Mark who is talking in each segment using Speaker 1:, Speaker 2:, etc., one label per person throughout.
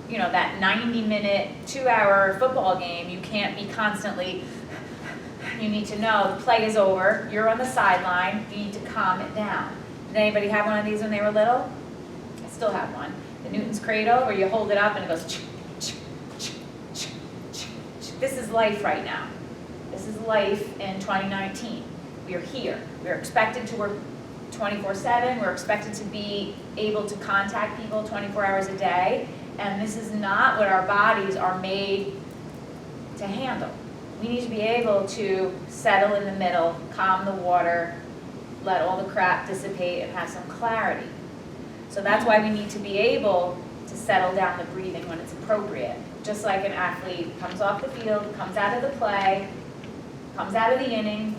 Speaker 1: you know, that 90-minute, 2-hour football game, you can't be constantly, you need to know the play is over, you're on the sideline, you need to calm it down. Did anybody have one of these when they were little? I still have one. The Newton's cradle, where you hold it up and it goes, this is life right now. This is life in 2019. We are here. We're expected to work 24/7. We're expected to be able to contact people 24 hours a day. And this is not what our bodies are made to handle. We need to be able to settle in the middle, calm the water, let all the crap dissipate, and have some clarity. So that's why we need to be able to settle down the breathing when it's appropriate. Just like an athlete comes off the field, comes out of the play, comes out of the inning,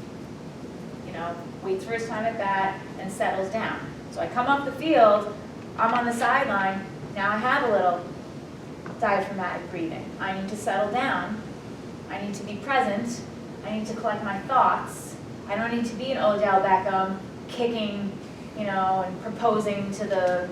Speaker 1: you know, waits for his time at bat, and settles down. So I come off the field, I'm on the sideline, now I have a little diaphragmatic breathing. I need to settle down, I need to be present, I need to collect my thoughts. I don't need to be an Odell Beckham kicking, you know, and proposing to the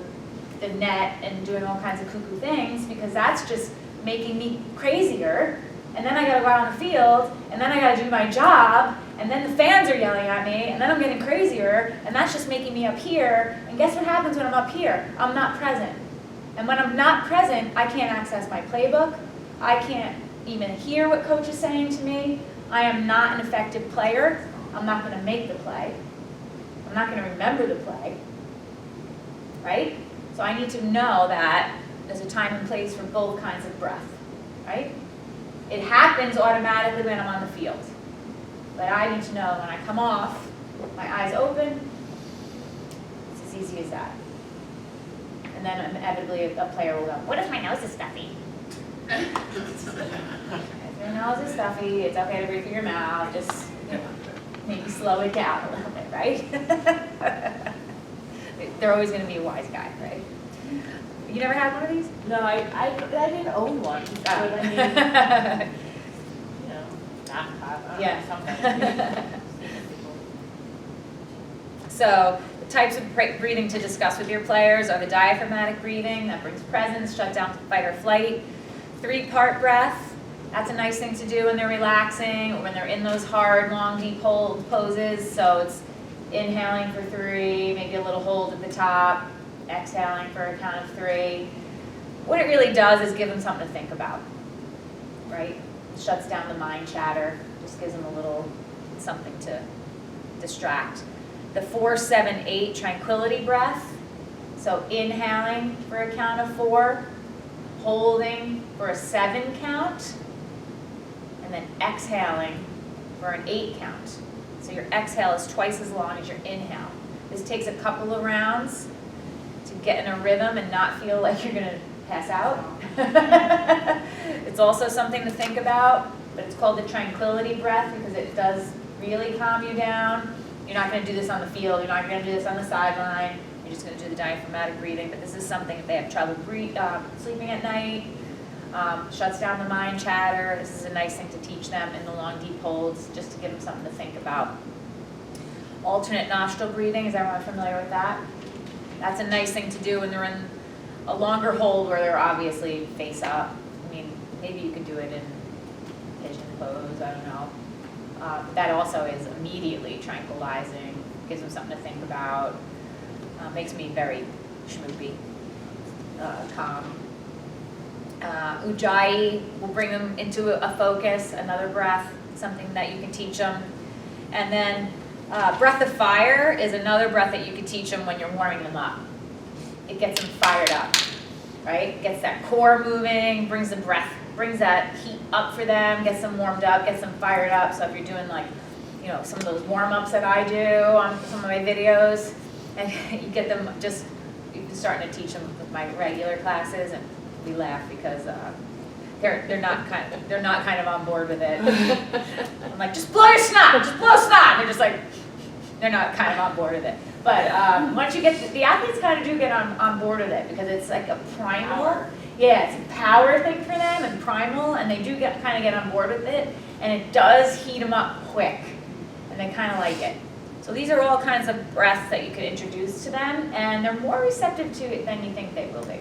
Speaker 1: net and doing all kinds of cuckoo things, because that's just making me crazier. And then I gotta go out on the field, and then I gotta do my job, and then the fans are yelling at me, and then I'm getting crazier, and that's just making me up here. And guess what happens when I'm up here? I'm not present. And when I'm not present, I can't access my playbook. I can't even hear what coach is saying to me. I am not an effective player. I'm not gonna make the play. I'm not gonna remember the play, right? So I need to know that there's a time and place for both kinds of breath, right? It happens automatically when I'm on the field. But I need to know when I come off, my eyes open, it's as easy as that. And then inevitably a player will go, what if my nose is stuffy? If your nose is stuffy, it's okay to breathe through your mouth, just maybe slow it down a little bit, right? They're always gonna be a wise guy, right? You never had one of these?
Speaker 2: No, I didn't own one, but I mean, you know,
Speaker 1: Yeah.
Speaker 2: something.
Speaker 1: So the types of breathing to discuss with your players are the diaphragmatic breathing, that brings presence, shut down fight or flight. 3-part breath, that's a nice thing to do when they're relaxing or when they're in those hard, long, deep hold poses. So it's inhaling for 3, maybe a little hold at the top, exhaling for a count of 3. What it really does is give them something to think about, right? It shuts down the mind chatter, just gives them a little something to distract. The 4-7-8 tranquility breath, so inhaling for a count of 4, holding for a 7 count, and then exhaling for an 8 count. So your exhale is twice as long as your inhale. This takes a couple of rounds to get in a rhythm and not feel like you're gonna pass out. It's also something to think about, but it's called the tranquility breath because it does really calm you down. You're not gonna do this on the field, you're not gonna do this on the sideline, you're just gonna do the diaphragmatic breathing, but this is something if they have trouble sleeping at night, shuts down the mind chatter. This is a nice thing to teach them in the long deep holds, just to give them something to think about. Alternate nostril breathing, is everyone familiar with that? That's a nice thing to do when they're in a longer hold where they're obviously face up. I mean, maybe you could do it in pigeon pose, I don't know. That also is immediately tranquilizing, gives them something to think about, makes me very schmoopy, calm. Ujjayi will bring them into a focus, another breath, something that you can teach them. And then breath of fire is another breath that you can teach them when you're warming them up. It gets them fired up, right? Gets that core moving, brings the breath, brings that heat up for them, gets them warmed up, gets them fired up. So if you're doing like, you know, some of those warm-ups that I do on some of my videos, and you get them just, you're starting to teach them with my regular classes, and we laugh because they're not kind of on board with it. I'm like, just blow your snot, just blow snot. And they're just like, they're not kind of on board with it. But once you get, the athletes kind of do get on board with it because it's like a primal.
Speaker 2: Power.
Speaker 1: Yeah, it's a power thing for them and primal, and they do kind of get on board with it, and it does heat them up quick, and they kind of like it. So these are all kinds of breaths that you could introduce to them, and they're more receptive to it than you think they will be.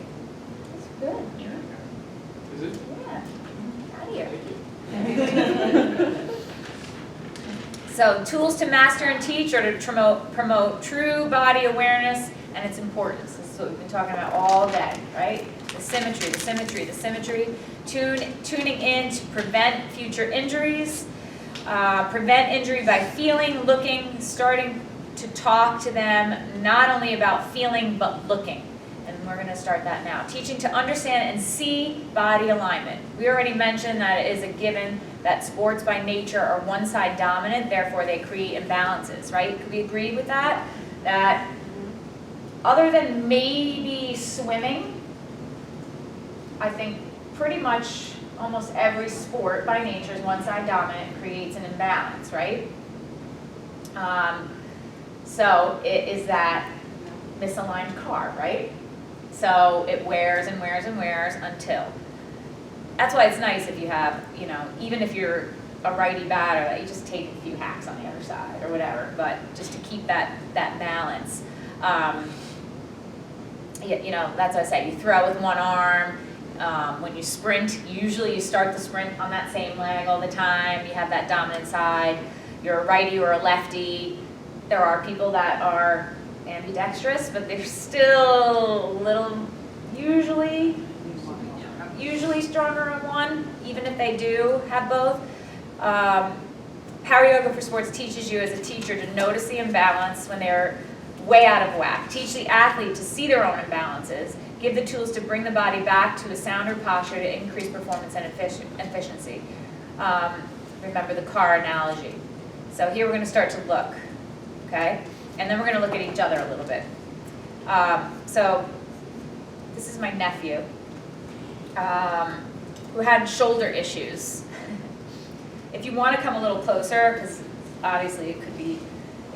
Speaker 2: That's good.
Speaker 1: Yeah. Out of here. So tools to master and teach are to promote true body awareness and its importance. This is what we've been talking about all day, right? The symmetry, the symmetry, the symmetry. Tuning in to prevent future injuries. Prevent injury by feeling, looking, starting to talk to them, not only about feeling, but looking. And we're going to start that now. Teaching to understand and see body alignment. We already mentioned that it is a given that sports by nature are one side dominant, therefore they create imbalances, right? Could we agree with that? That other than maybe swimming, I think pretty much almost every sport by nature is one side dominant, creates an imbalance, right? So it is that misaligned car, right? So it wears and wears and wears until. That's why it's nice if you have, you know, even if you're a righty batter, that you just take a few hacks on the other side or whatever, but just to keep that balance. You know, that's what I say, you throw with one arm. When you sprint, usually you start the sprint on that same leg all the time. You have that dominant side. You're a righty or a lefty. There are people that are ambidextrous, but they're still a little, usually stronger on one, even if they do have both. Power Yoga for Sports teaches you as a teacher to notice the imbalance when they're way out of whack. Teach the athlete to see their own imbalances. Give the tools to bring the body back to a sounder posture to increase performance and efficiency. Remember the car analogy. So here we're going to start to look, okay? And then we're going to look at each other a little bit. So this is my nephew who had shoulder issues. If you want to come a little closer, because obviously it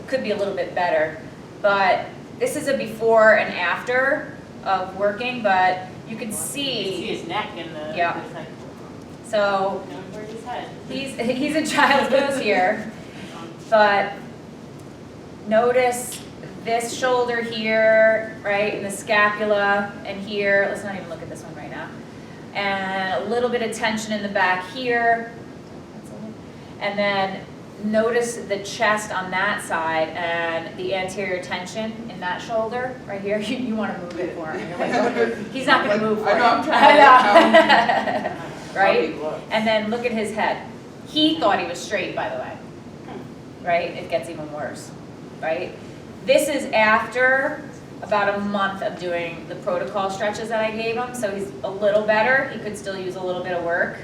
Speaker 1: could be a little bit better, but this is a before and after of working, but you can see
Speaker 2: his neck and the
Speaker 1: yeah. So
Speaker 2: where's his head?
Speaker 1: he's a child's pose here, but notice this shoulder here, right, and the scapula, and here. Let's not even look at this one right now. And a little bit of tension in the back here, and then notice the chest on that side and the anterior tension in that shoulder right here. You want to move it for him. You're like, oh, he's not going to move for
Speaker 3: I know,
Speaker 1: you.
Speaker 3: I'm trying to
Speaker 1: Right? And then look at his head. He thought he was straight, by the way. Right? It gets even worse. Right? This is after about a month of doing the protocol stretches that I gave him, so he's a little better. He could still use a little bit of work,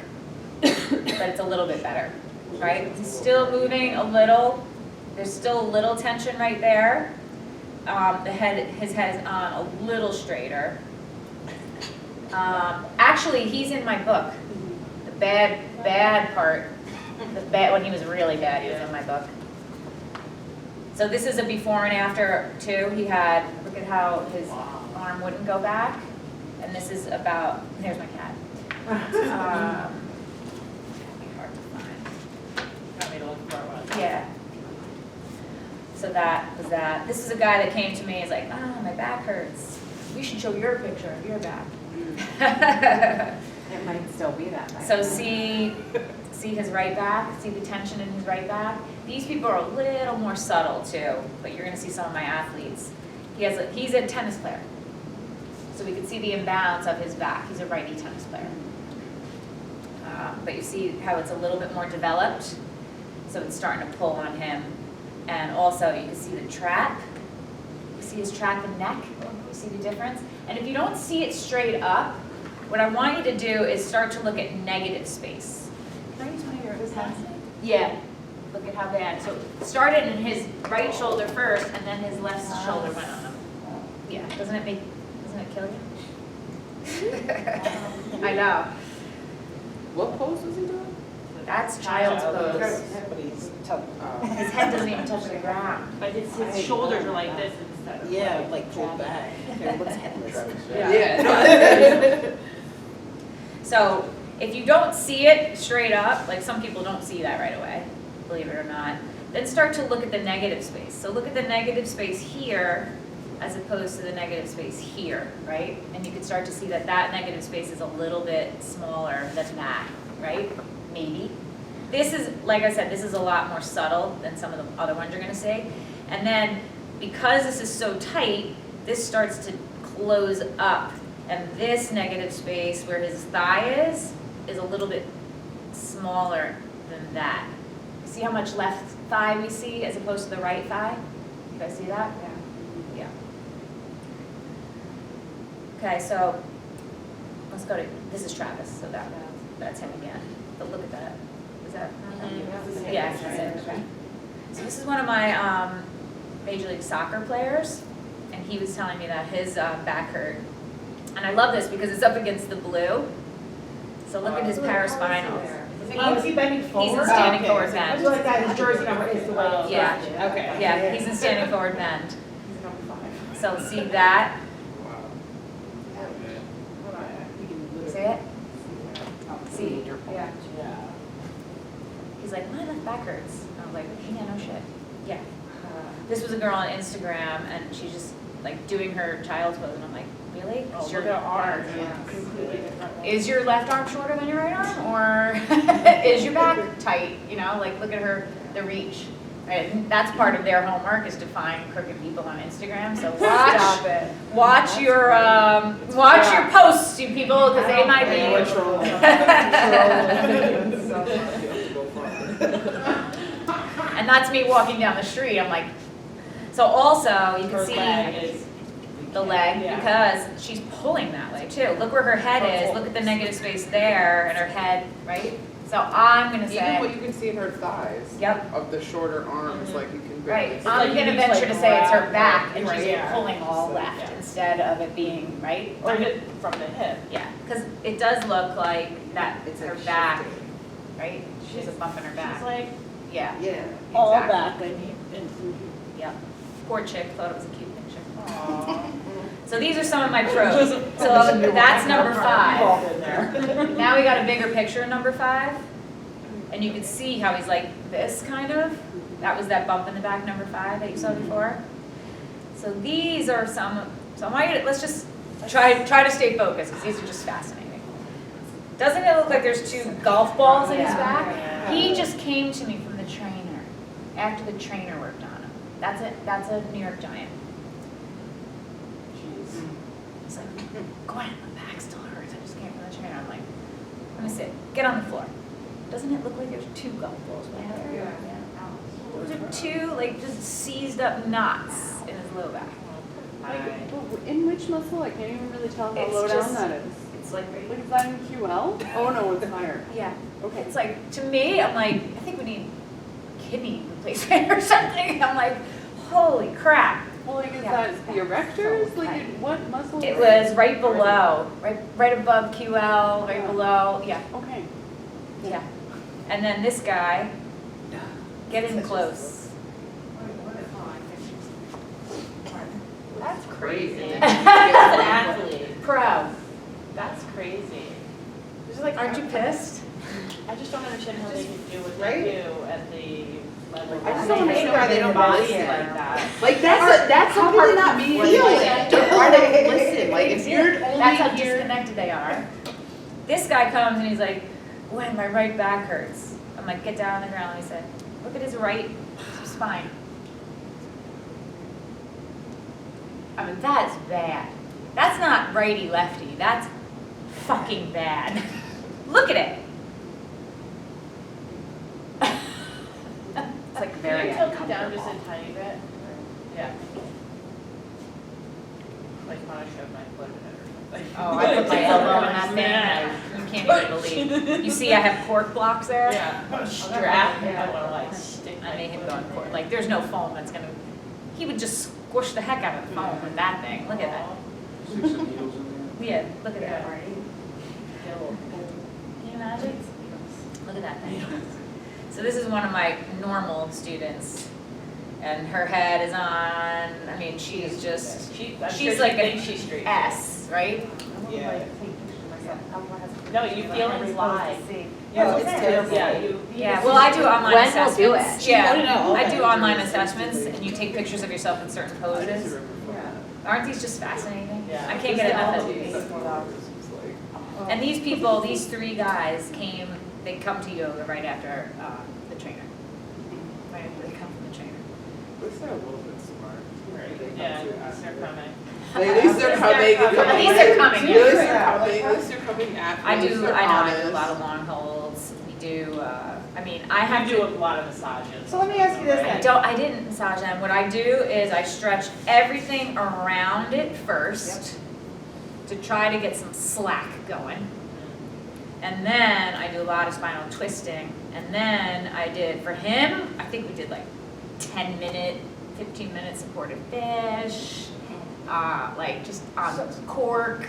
Speaker 1: but it's a little bit better. Right? He's still moving a little. There's still a little tension right there. His head is on a little straighter. Actually, he's in my book. The bad part, when he was really bad, he was in my book. So this is a before and after too. He had, look at how his arm wouldn't go back. And this is about, here's my cat. Yeah. So that was that. This is a guy that came to me. He's like, my back hurts. We should show your picture of your back.
Speaker 2: It might still be that way.
Speaker 1: So see his right back. See the tension in his right back. These people are a little more subtle too, but you're going to see some of my athletes. He's a tennis player, so we can see the imbalance of his back. He's a righty tennis player, but you see how it's a little bit more developed. So it's starting to pull on him. And also you can see the trap. You see his trap and neck. You see the difference? And if you don't see it straight up, what I want you to do is start to look at negative space. Can I use one of your pens? Yeah. Look at how bad. So start it in his right shoulder first, and then his left shoulder went on him. Yeah. Doesn't it kill you? I know.
Speaker 3: What pose was he doing?
Speaker 1: That's child's pose.
Speaker 3: But he's
Speaker 1: His head doesn't even touch the ground.
Speaker 2: But his shoulders are like this instead of
Speaker 3: yeah, like pulled back. Okay, what's headless?
Speaker 1: Yeah. So if you don't see it straight up, like some people don't see that right away, believe it or not, then start to look at the negative space. So look at the negative space here, as opposed to the negative space here, right? And you can start to see that that negative space is a little bit smaller than that, right? Maybe. This is, like I said, this is a lot more subtle than some of the other ones you're gonna see. And then, because this is so tight, this starts to close up. And this negative space where his thigh is a little bit smaller than that. See how much left thigh we see as opposed to the right thigh? You guys see that? Yeah. Okay, so let's go to, this is Travis, so that's him again. But look at that. Is that? Yeah, that's it. Okay. So this is one of my Major League Soccer players, and he was telling me that his back hurt. And I love this because it's up against the blue. So look at his paraspinals.
Speaker 2: Is he bending forward?
Speaker 1: He's in standing
Speaker 2: Oh,
Speaker 1: forward
Speaker 2: okay.
Speaker 1: bend.
Speaker 2: I feel like that his jersey number is the way it's
Speaker 1: Yeah.
Speaker 2: structured.
Speaker 3: Okay.
Speaker 1: Yeah, he's in standing forward bend.
Speaker 2: He's number 5.
Speaker 1: So see that?
Speaker 3: Hold on, you can
Speaker 1: See
Speaker 3: literally
Speaker 1: it? See? Yeah.
Speaker 3: Yeah.
Speaker 1: He's like, my left back hurts. I was like, yeah, no shit. Yeah. This was a girl on Instagram, and she's just like doing her child's pose, and I'm like, really?
Speaker 3: Oh,
Speaker 1: Is your
Speaker 3: look at ours.
Speaker 2: Completely different.
Speaker 1: Is your left arm shorter than your right arm, or is your back tight? You know, like look at her, the reach. Right, and that's part of their homework is to find crooked people on Instagram. So watch your posts, you people, because they might be. And that's me walking down the street. I'm like, so also you can see the leg
Speaker 3: Yeah.
Speaker 1: because she's pulling that way too. Look where her head is. Look at the negative space there and her head, right? So I'm gonna
Speaker 3: Even what
Speaker 1: say,
Speaker 3: you can see in her thighs.
Speaker 1: Yep.
Speaker 3: Of the shorter arms, like you can barely
Speaker 1: right.
Speaker 3: see.
Speaker 1: I'm
Speaker 2: like
Speaker 1: gonna
Speaker 2: you need to,
Speaker 1: venture
Speaker 2: like,
Speaker 1: to say it's her
Speaker 2: grab
Speaker 1: back
Speaker 2: her,
Speaker 1: and she's
Speaker 2: yeah.
Speaker 1: pulling all
Speaker 3: So,
Speaker 1: left
Speaker 2: yeah.
Speaker 1: instead of it being right.
Speaker 2: Or hit from the hip.
Speaker 1: Yeah, because it does look like that
Speaker 3: It's
Speaker 1: her
Speaker 3: like
Speaker 1: back,
Speaker 3: shifting.
Speaker 1: right? She has a bump in her back.
Speaker 2: She's like
Speaker 1: Yeah.
Speaker 3: Yeah.
Speaker 2: all
Speaker 1: Exactly.
Speaker 2: back and
Speaker 1: Yep. Poor chick thought it was a cute picture.
Speaker 2: Aww.
Speaker 1: So these are some of my pros. So that's number 5.
Speaker 2: In there.
Speaker 1: Now we got a bigger picture of number 5. And you can see how he's like this kind of. That was that bump in the back, number 5 that you saw before. So these are some, let's just try to stay focused because these are just fascinating. Doesn't it look like there's 2 golf balls in his back?
Speaker 2: Yeah.
Speaker 1: He just came to me from the trainer after the trainer worked on him. That's a New York Giant. He's like, Gwen, my back still hurts. I just came from the trainer. I'm like, let me sit. Get on the floor. Doesn't it look like there's 2 golf balls right there?
Speaker 2: Yeah.
Speaker 1: Those are 2 like just seized up knots in his low back.
Speaker 4: In which muscle? I can't even really tell how
Speaker 1: It's
Speaker 4: low
Speaker 1: just-
Speaker 4: down that is.
Speaker 1: It's like
Speaker 4: Like, is that in QL? Oh, no, it's higher.
Speaker 1: yeah.
Speaker 4: Okay.
Speaker 1: It's like to me, I'm like, I think we need kidney replacement or something. I'm like, holy crap.
Speaker 4: Well, like, is
Speaker 1: Yeah.
Speaker 4: that the erectors?
Speaker 1: So
Speaker 4: Like,
Speaker 1: tight.
Speaker 4: what muscle?
Speaker 1: It
Speaker 4: is
Speaker 1: was right below, right above QL, right
Speaker 4: Yeah.
Speaker 1: below, yeah,
Speaker 4: Okay.
Speaker 1: yeah. And then this guy, get in close.
Speaker 2: That's crazy.
Speaker 3: And
Speaker 2: As
Speaker 3: then
Speaker 2: an
Speaker 3: you
Speaker 2: athlete,
Speaker 1: Pro.
Speaker 2: that's crazy. There's like,
Speaker 1: Aren't you pissed?
Speaker 2: I just don't understand how they can do what
Speaker 3: Right?
Speaker 2: they do at the level.
Speaker 3: I just
Speaker 2: that
Speaker 3: don't
Speaker 2: they
Speaker 3: understand why they don't
Speaker 2: body
Speaker 3: listen.
Speaker 2: like that.
Speaker 3: Like that's
Speaker 4: How
Speaker 3: how
Speaker 4: do
Speaker 3: hard
Speaker 4: they not
Speaker 3: to
Speaker 4: feel
Speaker 3: feel
Speaker 4: it?
Speaker 3: it. Why don't listen? Like if you're
Speaker 1: That's how
Speaker 3: only here.
Speaker 1: disconnected they are. This guy comes and he's like, Gwen, my right back hurts. I'm like, get down on the ground. And he said, look at his right spine. I mean, that's bad. That's not righty lefty. That's fucking bad. Look at it. It's like very
Speaker 2: Can you tilt it down
Speaker 1: uncomfortable.
Speaker 2: just a tiny bit? Yeah. Like when I shoved my foot in it or something.
Speaker 1: Oh, I put my elbow in that thing. You can't even believe. You see, I have cork blocks there.
Speaker 2: Yeah.
Speaker 1: Strap.
Speaker 2: I wanna like stick my
Speaker 1: I made him
Speaker 2: foot
Speaker 1: go
Speaker 2: in
Speaker 1: on court.
Speaker 2: there.
Speaker 1: Like, there's no foam that's gonna. He would just squish the heck out of the foam with that thing. Look at that.
Speaker 5: See some needles in there?
Speaker 1: Yeah, look at that.
Speaker 2: Yeah.
Speaker 1: Can you imagine? Look at that thing. So this is one of my normal students, and her head is on. I mean, she's just
Speaker 2: I'm
Speaker 1: she's
Speaker 2: sure
Speaker 1: like
Speaker 2: she
Speaker 1: an
Speaker 2: thinks she's straight.
Speaker 1: S, right?
Speaker 3: Yeah.
Speaker 2: No, you feel it live.
Speaker 3: Yeah, it's terrible.
Speaker 2: Yeah, you.
Speaker 1: Yeah, well, I do online
Speaker 6: Gwen will
Speaker 1: assessments.
Speaker 6: do it.
Speaker 1: Yeah,
Speaker 3: Oh, no,
Speaker 1: I
Speaker 3: okay.
Speaker 1: do online assessments, and you take pictures of yourself in certain
Speaker 3: I just
Speaker 1: poses.
Speaker 3: remember.
Speaker 1: Aren't these just fascinating?
Speaker 2: Yeah.
Speaker 1: I can't get enough of
Speaker 3: All
Speaker 1: these.
Speaker 3: these 4 hours is like,
Speaker 1: And these people, these 3 guys they come to yoga right after the trainer. Right after they come from the trainer.
Speaker 5: At least they're a little bit smart.
Speaker 2: Right.
Speaker 5: They come
Speaker 2: Yeah,
Speaker 5: to
Speaker 2: they're
Speaker 5: ask you.
Speaker 2: coming.
Speaker 3: at least they're coming.
Speaker 1: At least they're coming,
Speaker 3: At
Speaker 1: yeah.
Speaker 3: least they're coming, at least they're coming after.
Speaker 1: I
Speaker 3: at least
Speaker 1: do
Speaker 3: they're
Speaker 1: a
Speaker 3: honest.
Speaker 1: lot of long holds. We do, I
Speaker 2: I
Speaker 1: have
Speaker 2: do
Speaker 1: to.
Speaker 2: a lot of massages.
Speaker 6: So let me ask you this
Speaker 2: Right?
Speaker 6: then.
Speaker 1: I didn't massage them. What I do is I stretch everything around it first to try to get some slack going. And then I do a lot of spinal twisting. And then I did, for him, I think we did like 10-minute, 15-minute supported fish, like just on the cork,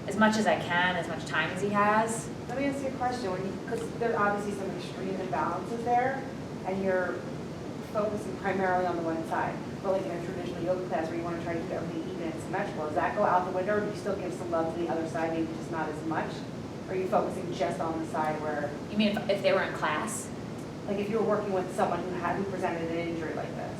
Speaker 1: as much as I can, as much time as he has.
Speaker 6: Let me ask you a question, because there's obviously some extreme imbalances there, and you're focusing primarily on the one side. But like in a traditional yoga class where you want to try to keep everything even and symmetrical, does that go out the window, or do you still give some love to the other side, maybe just not as much? Or are you focusing just on the side where,
Speaker 1: You mean if they were in class?
Speaker 6: like if you were working with someone who presented an injury like this?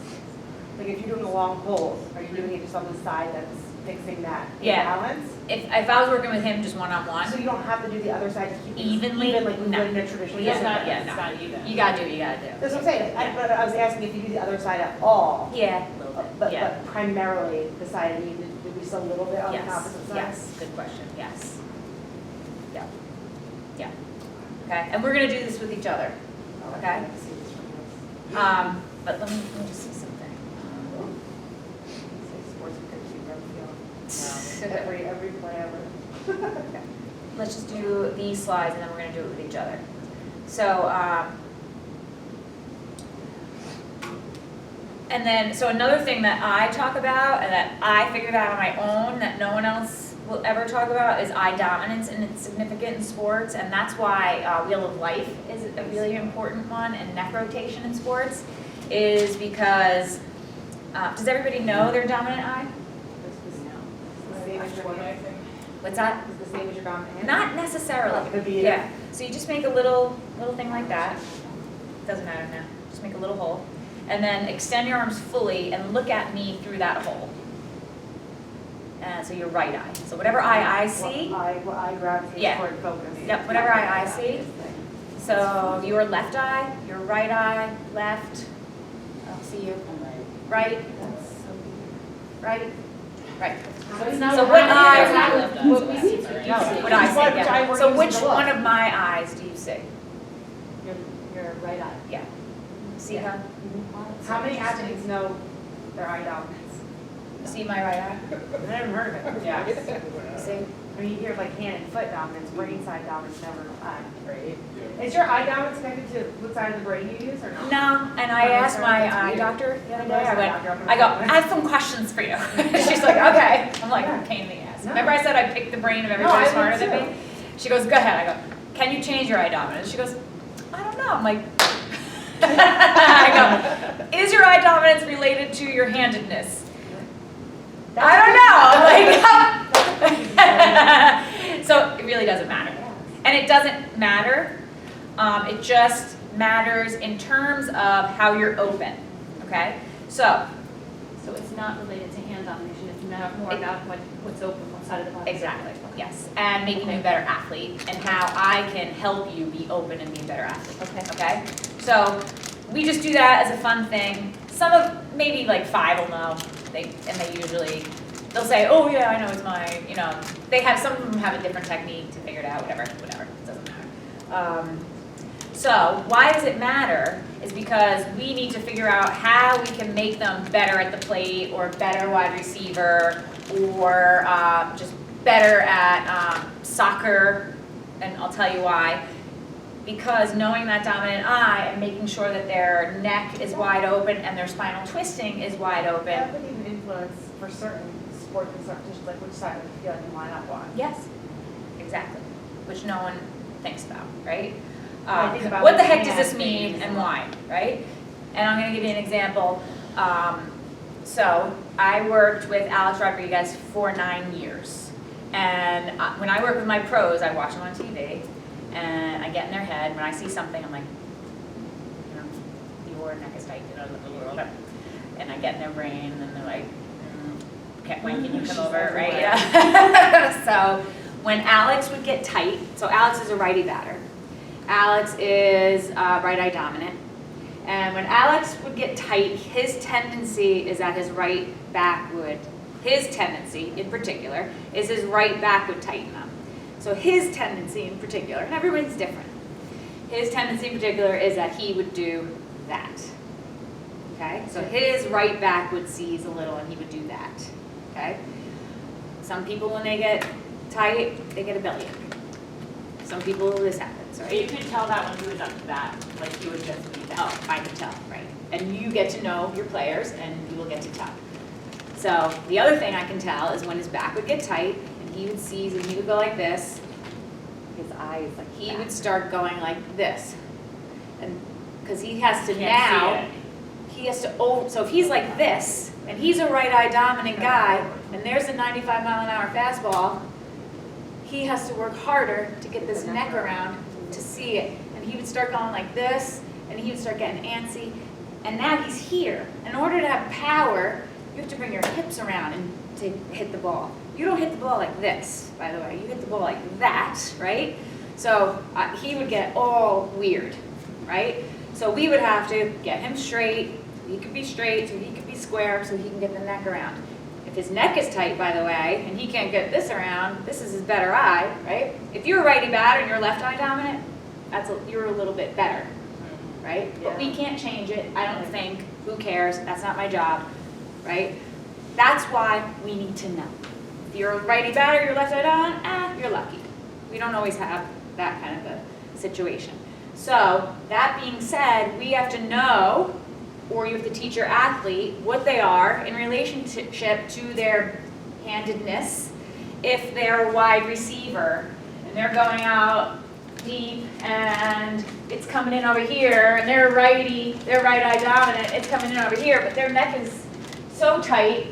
Speaker 6: Like if you're doing a long hold, are you doing it just on the side that's fixing that
Speaker 1: Yeah.
Speaker 6: imbalance?
Speaker 1: If I was working with him just
Speaker 6: So
Speaker 1: one-on-one,
Speaker 6: you don't have to do the other side to keep it
Speaker 1: Evenly?
Speaker 6: even like we would
Speaker 1: No.
Speaker 6: in a traditional
Speaker 1: Yeah,
Speaker 6: yoga
Speaker 1: not
Speaker 6: class?
Speaker 1: yet.
Speaker 2: It's not even.
Speaker 1: you gotta do what you gotta do.
Speaker 6: That's what I'm saying, but I was asking if you do the other side at all,
Speaker 1: Yeah, a little bit,
Speaker 6: but
Speaker 1: yeah.
Speaker 6: primarily the side, I mean, did we still a little bit on the
Speaker 1: Yes,
Speaker 6: opposite side?
Speaker 1: yes, good question, yes. Yeah, yeah. Okay, and we're gonna do this with each other,
Speaker 6: Oh,
Speaker 1: okay?
Speaker 6: I can see this from this.
Speaker 1: But let me just see something.
Speaker 6: Say sports are good, you never feel every play ever.
Speaker 1: Let's just do these slides and then we're gonna do it with each other. So, and then, so another thing that I talk about and that I figured out on my own that no one else will ever talk about is eye dominance, and it's significant in sports, and that's why Wheel of Life is a really important one, and neck rotation in sports is because, does everybody know their dominant eye?
Speaker 6: It's the same as your
Speaker 2: One, I
Speaker 6: hand.
Speaker 2: think.
Speaker 1: What's that?
Speaker 6: It's the same as your dominant hand?
Speaker 1: Not necessarily.
Speaker 6: It could be,
Speaker 1: Yeah, so you just make a little thing like that. Doesn't matter now. Just make a little hole. And then extend your arms fully and look at me through that hole. And so your right eye. So whatever eye I see,
Speaker 6: What eye gravitates
Speaker 1: Yeah.
Speaker 6: toward focus.
Speaker 1: Yep, whatever eye I see.
Speaker 6: This thing.
Speaker 1: so your left eye, your right eye, left. I'll see you. Right,
Speaker 6: That's so weird.
Speaker 1: right, right.
Speaker 2: So it's not.
Speaker 1: So what eye-
Speaker 2: What we see.
Speaker 1: What I see,
Speaker 6: Which eye
Speaker 1: yeah.
Speaker 6: we're
Speaker 1: So
Speaker 6: using
Speaker 1: which
Speaker 6: to look.
Speaker 1: one of my eyes do you see?
Speaker 6: Your right eye.
Speaker 1: Yeah. See how?
Speaker 6: How many athletes know their eye dominance?
Speaker 1: See my right eye?
Speaker 6: I never heard of it.
Speaker 2: Yeah.
Speaker 1: See?
Speaker 6: I mean, you hear like hand and foot dominance, brain side dominance, never eye.
Speaker 2: Right.
Speaker 6: Is your eye dominance connected to what side of the brain you use or no?
Speaker 1: No, and I asked my eye doctor the other day, I go, I have some questions for you. She's like, okay. I'm like, pain in the ass.
Speaker 6: No.
Speaker 1: Remember I said I picked the brain of
Speaker 6: No,
Speaker 1: everybody
Speaker 6: I
Speaker 1: smarter
Speaker 6: would
Speaker 1: than me? She goes, go ahead. I go, can you change your eye dominance? She goes, I don't know. I'm like, I go, is your eye dominance related to your handedness? I don't know. Like, so it really doesn't matter. And it doesn't matter, it just matters in terms of how you're open, okay? So,
Speaker 4: So it's not related to hand domination, it's more about what's open, what side of the body.
Speaker 1: exactly, yes, and making you a better athlete, and how I can help you be open and be a better athlete, okay? So, we just do that as a fun thing. Some of, maybe like 5 will know, they usually, they'll say, oh yeah, I know it's my, you know, some of them have a different technique to figure it out, whatever, it doesn't matter. So why does it matter is because we need to figure out how we can make them better at the plate, or better wide receiver, or just better at soccer, and I'll tell you why. Because knowing that dominant eye and making sure that their neck is wide open and their spinal twisting is wide open.
Speaker 6: That would even influence for certain sports and certain positions, like which side would you feel like you line up on?
Speaker 1: Yes, exactly, which no one thinks about, right?
Speaker 6: I think about
Speaker 1: What the
Speaker 6: what
Speaker 1: heck
Speaker 6: you
Speaker 1: does this
Speaker 6: have
Speaker 1: mean
Speaker 6: things.
Speaker 1: and why, right? And I'm gonna give you an example. So I worked with Alex Rodriguez for 9 years. And when I work with my pros, I watch them on TV and I get in their head. When I see something, I'm like, you know, your neck is tight, you know, and I get in their brain and they're like, Okay, Gwen, can you come over, right? Yeah. So when Alex would get tight, so Alex is a righty batter. Alex is right-eye dominant. And when Alex would get tight, his tendency is that his right back would, his tendency in particular, is his right back would tighten up. So his tendency in particular, and everybody's different, his tendency in particular is that he would do that. Okay? So his right back would seize a little and he would do that. Okay? Some people, when they get tight, they get a bellyache. Some people, this happens,
Speaker 2: So you
Speaker 1: right?
Speaker 2: could tell that when he was up to bat, like he would just be that.
Speaker 1: Oh, I can tell, right? And you get to know your players and you will get to tell. So the other thing I can tell is when his back would get tight and he would seize and he would go like this, his eyes like he would start going like this. And because he has to now, he has to, so if he's like this, and he's a right-eye dominant guy, and there's a 95-mile-an-hour fastball, he has to work harder to get this neck around to see it. And he would start going like this, and he would start getting antsy. And now he's here. In order to have power, you have to bring your hips around and to hit the ball. You don't hit the ball like this, by the way. You hit the ball like that, right? So he would get all weird, right? So we would have to get him straight, so he could be straight, so he could be square, so he can get the neck around. If his neck is tight, by the way, and he can't get this around, this is his better eye, right? If you're a righty batter and you're left eye dominant, you're a little bit better, right? But we can't change it, I don't think. Who cares? That's not my job, right? That's why we need to know. If you're a righty batter, you're left eye dominant, you're lucky. We don't always have that kind of a situation. So that being said, we have to know, or you have to teach your athlete what they are in relationship to their handedness. If they're a wide receiver and they're going out deep and it's coming in over here and they're righty, they're right eye dominant, it's coming in over here, but their neck is so tight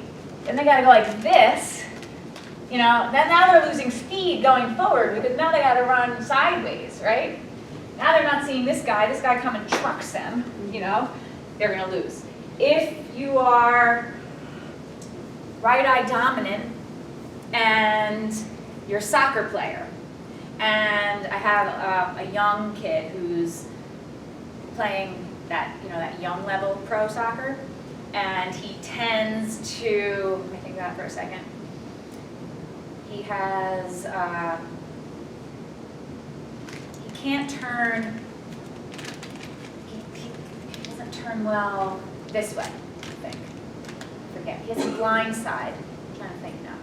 Speaker 1: and they gotta go like this, you know, then now they're losing speed going forward because now they gotta run sideways, right? Now they're not seeing this guy come and trucks them, you know, they're gonna lose. If you are right eye dominant and you're a soccer player, and I have a young kid who's playing that, you know, that young level pro soccer, and he tends to, let me think about it for a second, he has, he can't turn, he doesn't turn well this way, I think. Forget, he has a blind side. I'm trying to think now.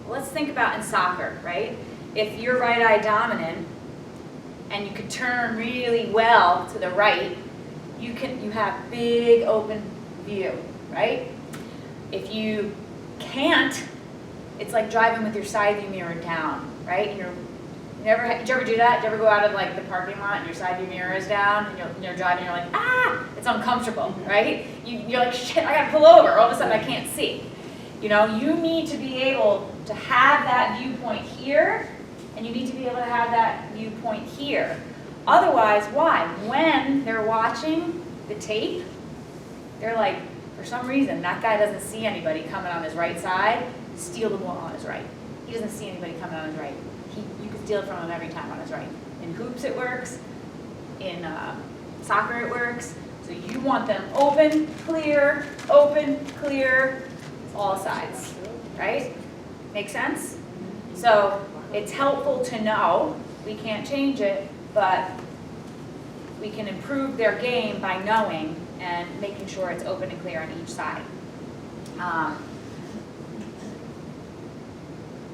Speaker 1: Well, let's think about in soccer, right? If you're right eye dominant and you could turn really well to the right, you have big open view, right? If you can't, it's like driving with your side view mirror down, right? And did you ever do that? Did you ever go out of like the parking lot and your side view mirror is down and you're driving and you're like, ah, it's uncomfortable, right? You're like, shit, I gotta pull over. All of a sudden I can't see. You know, you need to be able to have that viewpoint here and you need to be able to have that viewpoint here. Otherwise, why? When they're watching the tape, they're like, for some reason, that guy doesn't see anybody coming on his right side, steal the ball on his right. He doesn't see anybody coming on his right. You can steal it from him every time on his right. In hoops it works, in soccer it works. So you want them open, clear, all sides, right? Make sense? So it's helpful to know, we can't change it, but we can improve their game by knowing and making sure it's open and clear on each side.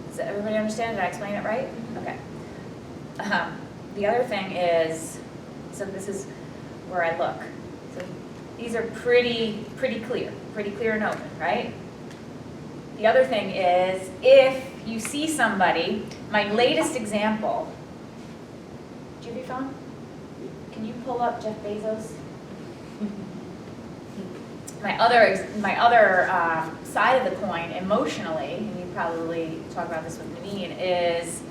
Speaker 1: Does everybody understand? Did I explain it right? Okay. The other thing is, so this is where I look. So these are pretty clear and open, right? The other thing is, if you see somebody, my latest example, do you have your phone? Can you pull up Jeff Bezos? My other side of the coin, emotionally, and you probably talk about this with Naveen, is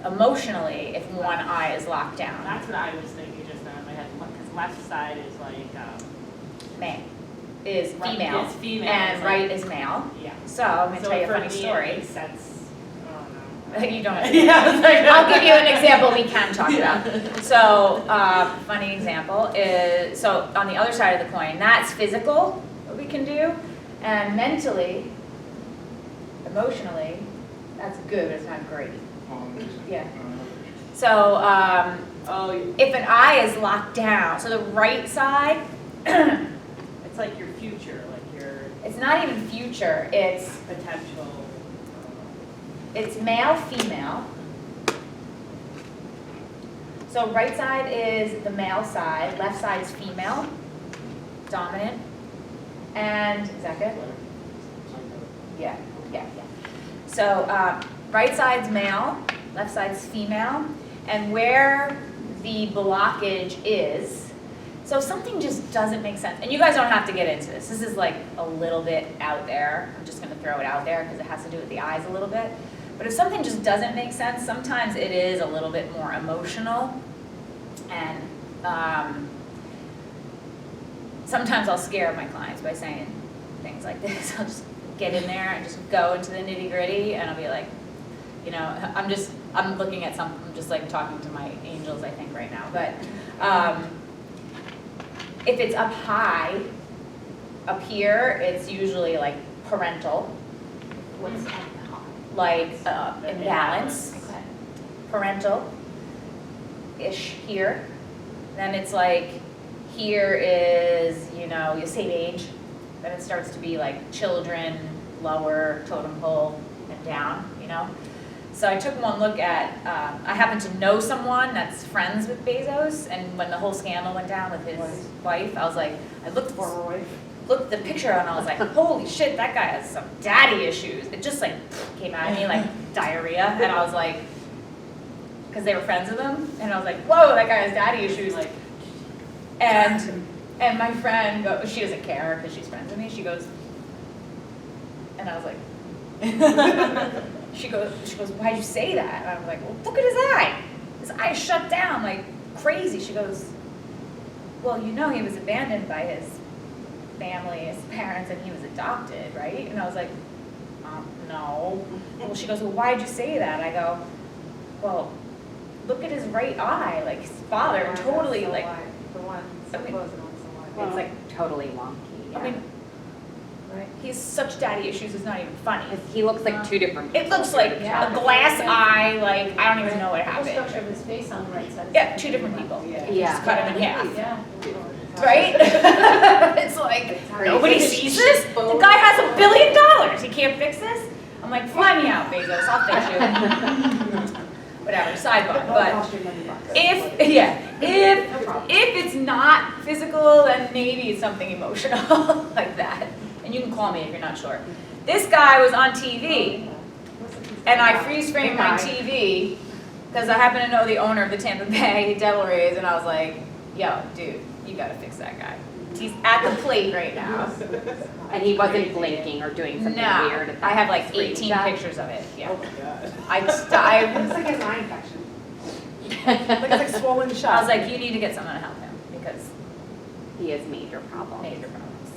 Speaker 1: emotionally if one eye is locked down.
Speaker 2: That's what I was thinking just now in my head, because left side is like,
Speaker 1: Man. is
Speaker 2: Right,
Speaker 1: female,
Speaker 2: is female,
Speaker 1: and
Speaker 2: it's
Speaker 1: right is male.
Speaker 2: Yeah.
Speaker 1: So I'm gonna tell you a
Speaker 2: for
Speaker 1: funny
Speaker 2: me,
Speaker 1: story.
Speaker 2: It makes sense. I don't know.
Speaker 1: You don't.
Speaker 2: Yeah, it's like-
Speaker 1: I'll give you an example we can talk about. So, funny example is, so on the other side of the coin, that's physical, what we can do, and mentally, emotionally, that's good, but it's not great. Yeah. So,
Speaker 2: Oh,
Speaker 1: if an eye is locked down, so the right side,
Speaker 2: it's like your future, like your
Speaker 1: it's not even future, it's
Speaker 2: potential.
Speaker 1: It's male, female. So right side is the male side, left side is female, dominant. And, is that good? Yeah. So, right side's male, left side's female. And where the blockage is, so if something just doesn't make sense, and you guys don't have to get into this. This is like a little bit out there. I'm just gonna throw it out there because it has to do with the eyes a little bit. But if something just doesn't make sense, sometimes it is a little bit more emotional. And sometimes I'll scare my clients by saying things like this. I'll just get in there and just go into the nitty gritty, and I'll be like, you know, I'm looking at I'm just like talking to my angels, I think, right now. But if it's up high, up here, it's usually like parental.
Speaker 4: What's
Speaker 1: Like imbalance,
Speaker 4: Okay.
Speaker 1: parental-ish here. Then it's like, here is, you know, your same age. Then it starts to be like children, lower, totem pole, and down, you know? So I took one look at, I happen to know someone that's friends with Bezos, and when the whole scandal went down with his wife, I was like, I looked at the picture and I was like, holy shit, that guy has some daddy issues. It just like came out of me like diarrhea, and I was like, because they were friends with him, and I was like, whoa, that guy has daddy issues. Like, and my friend goes, she doesn't care because she's friends with me. She goes, and I was like, she goes, why'd you say that? And I was like, well, look at his eye. His eye's shut down like crazy. She goes, well, you know, he was abandoned by his family, his parents, and he was adopted, right? And I was like, no. Well, she goes, well, why'd you say that? I go, well, look at his right eye. Like, his father totally, like,
Speaker 6: The one,
Speaker 1: I mean,
Speaker 6: supposed one,
Speaker 7: It's like totally wonky.
Speaker 1: I mean, he's such daddy issues, it's not even funny.
Speaker 7: He looks like two different people.
Speaker 1: It looks like
Speaker 4: Yeah.
Speaker 1: a glass eye, like, I don't even know what
Speaker 4: The whole structure
Speaker 1: happened.
Speaker 4: of his face on the right side. is
Speaker 1: Yeah, two different people.
Speaker 7: Yeah.
Speaker 1: Just cut him in half.
Speaker 4: Yeah.
Speaker 1: Right? It's like,
Speaker 7: crazy.
Speaker 1: nobody sees this? The guy has $1 billion. He can't fix this? I'm like, fly me out, Bezos, I'll fix you. Whatever, sidebar, but if it's not physical, then maybe it's something emotional like that. And you can call me if you're not sure. This guy was on TV, and I freeze framed my TV because I happen to know the owner of the Tampa Bay Devil Rays, and I was like, yo, dude, you gotta fix that guy. He's at the plate right now.
Speaker 7: And he wasn't blinking or doing something
Speaker 1: No,
Speaker 7: weird. at
Speaker 1: I have
Speaker 7: that
Speaker 1: like
Speaker 7: screen.
Speaker 1: 18
Speaker 7: That-
Speaker 1: pictures of it, yeah.
Speaker 3: Oh my god.
Speaker 6: Looks like he has an eye infection. Looks like swollen shut.
Speaker 1: I was like, you need to get someone to help him because
Speaker 7: He has major problems.
Speaker 1: major problems.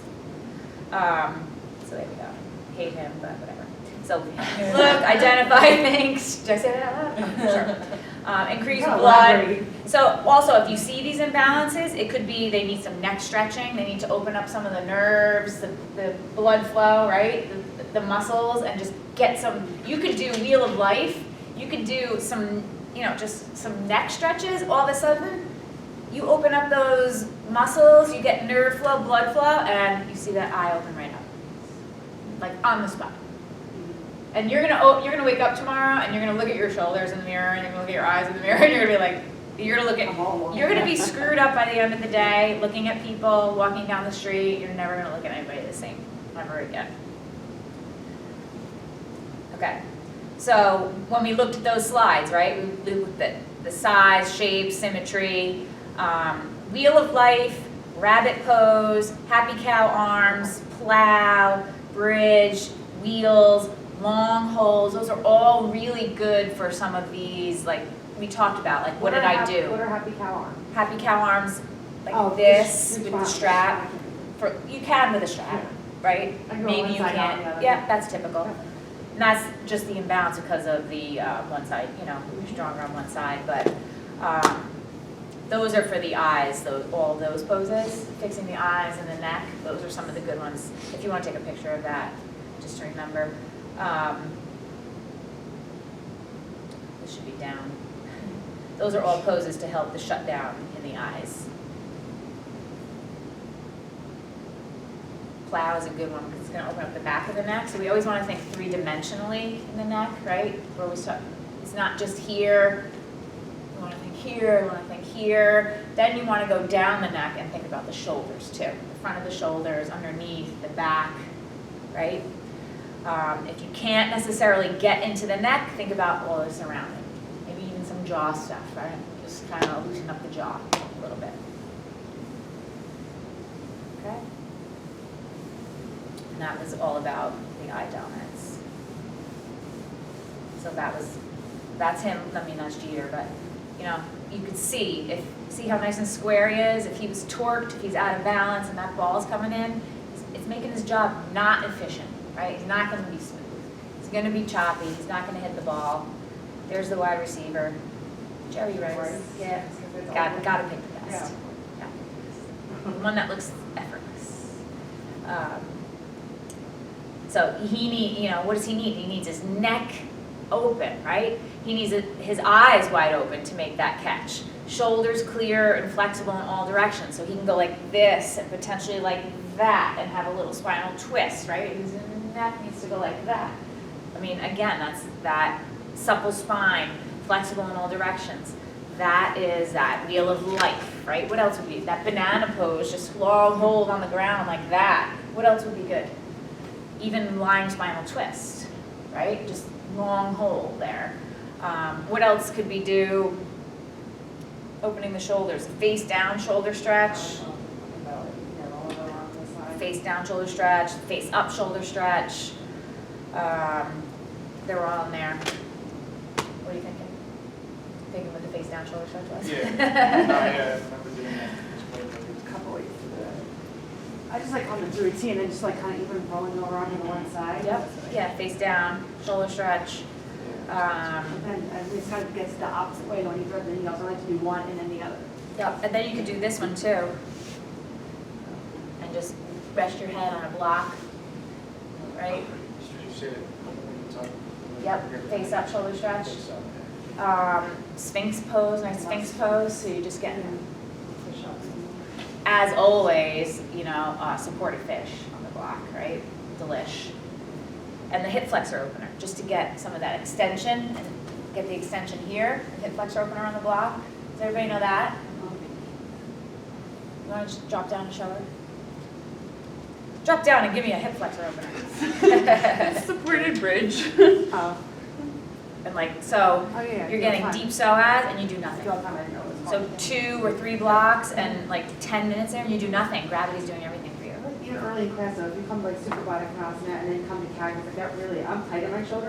Speaker 1: So there we go. Hate him, but whatever. So look, identify things. Did I say that out loud? Sure. Increase
Speaker 6: Kinda
Speaker 1: blood.
Speaker 6: elaborate.
Speaker 1: So also, if you see these imbalances, it could be they need some neck stretching. They need to open up some of the nerves, the blood flow, right? The muscles, and just get some. You could do Wheel of Life. You could do some, you know, just some neck stretches. All of a sudden, you open up those muscles, you get nerve flow, blood flow, and you see that eye open right up, like on the spot. And you're gonna wake up tomorrow, and you're gonna look at your shoulders in the mirror, and you're gonna look at your eyes in the mirror, and you're gonna be like, you're gonna be screwed up by the end of the day, looking at people, walking down the street. You're never gonna look at anybody the same, ever again. Okay. So when we looked at those slides, right, we looked at the size, shape, symmetry, Wheel of Life, rabbit pose, happy cow arms, plow, bridge, wheels, long holes. Those are all really good for some of these, like we talked about, like what did I do?
Speaker 6: What are happy cow arms?
Speaker 1: Happy cow arms like
Speaker 6: Oh,
Speaker 1: this
Speaker 6: this
Speaker 1: with the strap. you can with a strap, right?
Speaker 6: I go
Speaker 1: Maybe
Speaker 6: one
Speaker 1: you
Speaker 6: side, not the
Speaker 1: can't,
Speaker 6: other.
Speaker 1: yeah, that's typical. And that's just the imbalance because of the one side, you're stronger on one side, but those are for the eyes, all those poses, fixing the eyes and the neck, those are some of the good ones. If you want to take a picture of that, just to remember. This should be down. Those are all poses to help the shutdown in the eyes. Plow is a good one because it's going to open up the back of the neck. So we always want to think three-dimensionally in the neck, right? Where we start, it's not just here. You want to think here, you want to think here. Then you want to go down the neck and think about the shoulders too. The front of the shoulders, underneath, the back, right? If you can't necessarily get into the neck, think about all the surrounding. Maybe even some jaw stuff, right? Just kind of loosen up the jaw a little bit. Okay? And that was all about the eye dominance. So that's him, that's Jeter, but you could see how nice and square he is. If he was torqued, if he's out of balance and that ball's coming in, it's making his job not efficient, right? He's not gonna be smooth. He's gonna be choppy, he's not gonna hit the ball. There's the wide receiver. Jerry Rice. Yeah, gotta pick the best. Yeah. One that looks effortless. So what does he need? He needs his neck open, right? He needs his eyes wide open to make that catch. Shoulders clear and flexible in all directions. So he can go like this and potentially like that and have a little spinal twist, right? His neck needs to go like that. I mean, again, that's that supple spine, flexible in all directions. That is that wheel of life, right? What else would be? That banana pose, just long hold on the ground like that. What else would be good? Even lying spinal twist, right? Just long hold there. What else could we do? Opening the shoulders, face down shoulder stretch, face down shoulder stretch, face up shoulder stretch. They're all in there. What are you thinking? Thinking what the face down shoulder stretch was?
Speaker 5: Yeah. I remember doing that.
Speaker 6: A couple ways to do it. I just like on the routine and just like kind of even rolling over onto the one side.
Speaker 1: Yep. Yeah, face down, shoulder stretch.
Speaker 6: And it kind of gets the opposite way when you throw the knee. I like to do one and then the other.
Speaker 1: Yep, and then you could do this one too. And just rest your head on a block, right?
Speaker 5: You said it when you talk.
Speaker 1: Yep, face up, shoulder stretch.
Speaker 5: Face up, yeah.
Speaker 1: Sphinx pose, nice Sphinx pose, so you're just getting, as always, supported fish on the block, right? Delish. And the hip flexor opener, just to get some of that extension and get the extension here, the hip flexor opener on the block. Does everybody know that? You want to just drop down and show her? Drop down and give me a hip flexor opener.
Speaker 3: Supported bridge.
Speaker 6: Oh.
Speaker 1: And so
Speaker 6: Yeah.
Speaker 1: you're getting deep psoas and you do nothing.
Speaker 6: Feel kind of know it's
Speaker 1: So
Speaker 6: hard.
Speaker 1: 2 or 3 blocks and 10 minutes there and you do nothing. Gravity's doing everything for you.
Speaker 6: Even early in class though, if you come like super body asana and then come to kaggle, like that really, I'm tight in my shoulders.